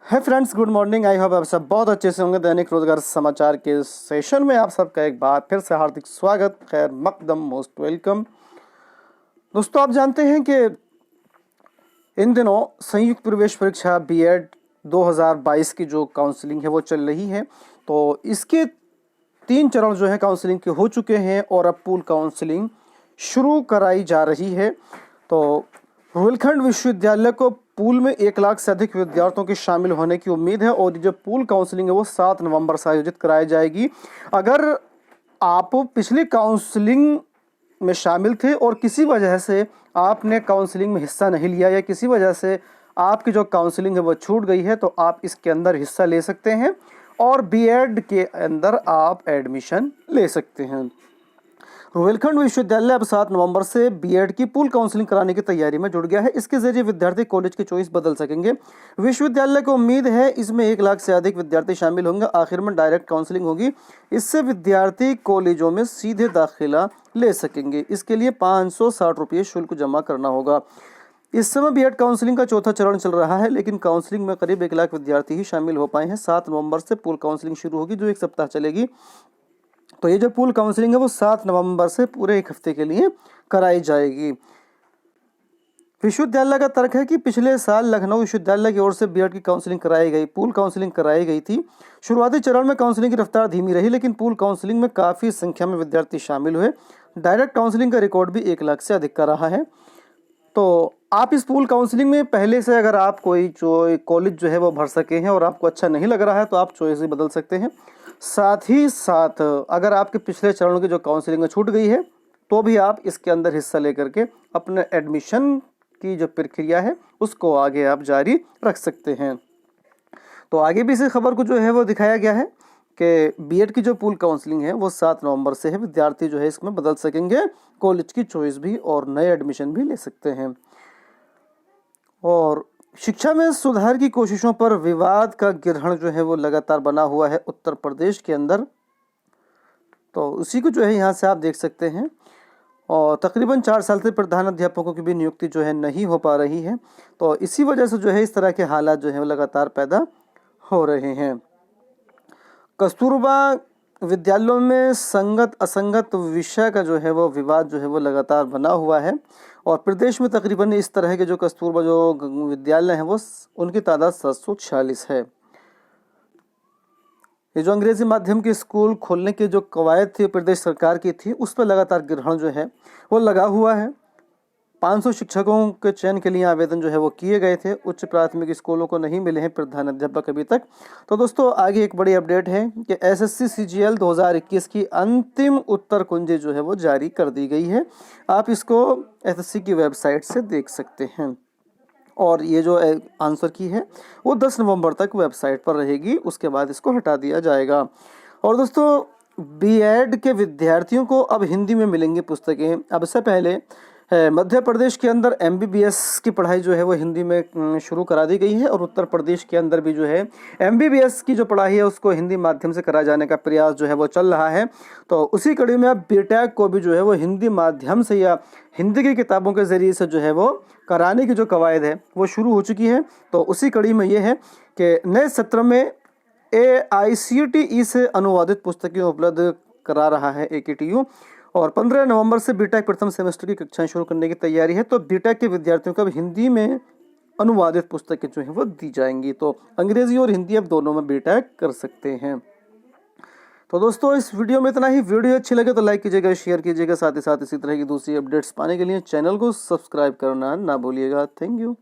है friends, good morning. I hope आप सब बहुत अच्छे से होंगे। दैनिक रोजगार समाचार के सेशन में आप सबका एक बार फिर से हार्दिक स्वागत, खैर मकदम, मोस्ट वेलकम। दोस्तों, आप जानते हैं कि इन दिनों संयुक्त प्रवेश परीक्षा बीएड 2022 की जो काउंसलिंग है वो चल रही है। तो इसके 3 चरण जो है काउंसलिंग के हो चुके हैं और अब पूल काउंसलिंग शुरू कराई जा रही है। तो रुहेलखंड विश्वविद्यालय को पूल में 1 लाख से अधिक विद्यार्थियों के शामिल होने की उम्मीद है और जो पूल काउंसलिंग है वो 7 नवंबर से आयोजित कराई जाएगी। अगर आप पिछली काउंसलिंग में शामिल थे और किसी वजह से आपने काउंसलिंग में हिस्सा नहीं लिया या किसी वजह से आपकी जो काउंसलिंग है वो छूट गई है, तो आप इसके अंदर हिस्सा ले सकते हैं और बीएड के अंदर आप एडमिशन ले सकते हैं। रुहेलखंड विश्वविद्यालय अब 7 नवंबर से बीएड की पूल काउंसलिंग कराने की तैयारी में जुट गया है। इसके जरिए विद्यार्थी कॉलेज की चॉइस बदल सकेंगे। विश्वविद्यालय को उम्मीद है इसमें 1 लाख से अधिक विद्यार्थी शामिल होंगे। आखिर में डायरेक्ट काउंसलिंग होगी। इससे विद्यार्थी कॉलेजों में सीधे दाखिला ले सकेंगे। इसके लिए 560 रुपये शुल्क जमा करना होगा। इस समय बीएड काउंसलिंग का चौथा चरण चल रहा है, लेकिन काउंसलिंग में करीब 1 लाख विद्यार्थी ही शामिल हो पाए हैं। 7 नवंबर से पूल काउंसलिंग शुरू होगी जो 1 सप्ताह चलेगी। तो ये जो पूल काउंसलिंग है वो 7 नवंबर से पूरे 1 हफ्ते के लिए कराई जाएगी। विश्वविद्यालय का तर्क है कि पिछले साल लखनऊ विश्वविद्यालय की ओर से बीएड की काउंसलिंग कराई गई, पूल काउंसलिंग कराई गई थी। शुरुआती चरण में काउंसलिंग की रफ्तार धीमी रही, लेकिन पूल काउंसलिंग में काफ़ी संख्या में विद्यार्थी शामिल हुए। डायरेक्ट काउंसलिंग का रिकॉर्ड भी 1 लाख से अधिक का रहा है। तो आप इस पूल काउंसलिंग में पहले से अगर आप कोई कॉलेज जो है वो भर सके हैं और आपको अच्छा नहीं लग रहा है तो आप चॉइस भी बदल सकते हैं। साथ ही साथ अगर आपके पिछले चरणों की जो काउंसलिंग में छूट गई है तो भी आप इसके अंदर हिस्सा लेकर के अपने एडमिशन की जो प्रक्रिया है उसको आगे आप जारी रख सकते हैं। तो आगे भी इसी खबर को जो है वो दिखाया गया है कि बीएड की जो पूल काउंसलिंग है वो 7 नवंबर से है। विद्यार्थी जो है इसमें बदल सकेंगे, कॉलेज की चॉइस भी और नए एडमिशन भी ले सकते हैं। और शिक्षा में सुधार की कोशिशों पर विवाद का गिरहण जो है वो लगातार बना हुआ है उत्तर प्रदेश के अंदर। तो उसी को जो है यहाँ से आप देख सकते हैं। और तकरीबन 4 साल से प्रधान अध्यापकों की भी नियुक्ति जो है नहीं हो पा रही है। तो इसी वजह से जो है इस तरह के हालात जो है वो लगातार पैदा हो रहे हैं। कस्तूरबा विद्यालयों में संगत असंगत विषय का जो है वो विवाद जो है वो लगातार बना हुआ है और प्रदेश में तकरीबन इस तरह के जो कस्तूरबा जो विद्यालय हैं वो उनकी तादाद 746 है। ये जो अंग्रेजी माध्यम के स्कूल खोलने की जो कवायद थी प्रदेश सरकार की थी, उस पर लगातार ग्रहण जो है वो लगा हुआ है। 500 शिक्षकों के चयन के लिए आवेदन जो है वो किए गए थे। उच्च प्राथमिक स्कूलों को नहीं मिले हैं प्रधान अध्यापक अभी तक। तो दोस्तों, आगे एक बड़ी अपडेट है कि एसएससी सीजीएल 2021 की अंतिम उत्तर कुंजी जो है वो जारी कर दी गई है। आप इसको एसएससी की वेबसाइट से देख सकते हैं और ये जो आंसर की है वो 10 नवंबर तक वेबसाइट पर रहेगी, उसके बाद इसको हटा दिया जाएगा। और दोस्तों, बीएड के विद्यार्थियों को अब हिंदी में मिलेंगी पुस्तकें। अब से पहले मध्य प्रदेश के अंदर एमबीबीएस की पढ़ाई जो है वो हिंदी में शुरू करा दी गई है और उत्तर प्रदेश के अंदर भी जो है एमबीबीएस की जो पढ़ाई है उसको हिंदी माध्यम से कराए जाने का प्रयास जो है वो चल रहा है। तो उसी कड़ी में अब बीटेक को भी जो है वो हिंदी माध्यम से या हिंदी की किताबों के ज़रिए से जो है वो कराने की जो कवायद है वो शुरू हो चुकी है। तो उसी कड़ी में ये है कि नए सत्र में AICTE से अनुवादित पुस्तकें उपलब्ध करा रहा है AKTU और 15 नवंबर से बीटेक प्रथम सेमेस्टर की कक्षाएं शुरू करने की तैयारी है। तो बीटेक के विद्यार्थियों को अब हिंदी में अनुवादित पुस्तकें जो हैं वो दी जाएंगी। तो अंग्रेजी और हिंदी अब दोनों में बीटेक कर सकते हैं। तो दोस्तों, इस वीडियो में इतना ही। वीडियो अच्छी लगे तो लाइक कीजिएगा, शेयर कीजिएगा, साथ ही साथ इसी तरह की दूसरी अपडेट्स पाने के लिए चैनल को सब्सक्राइब करना ना भूलिएगा। Thank you.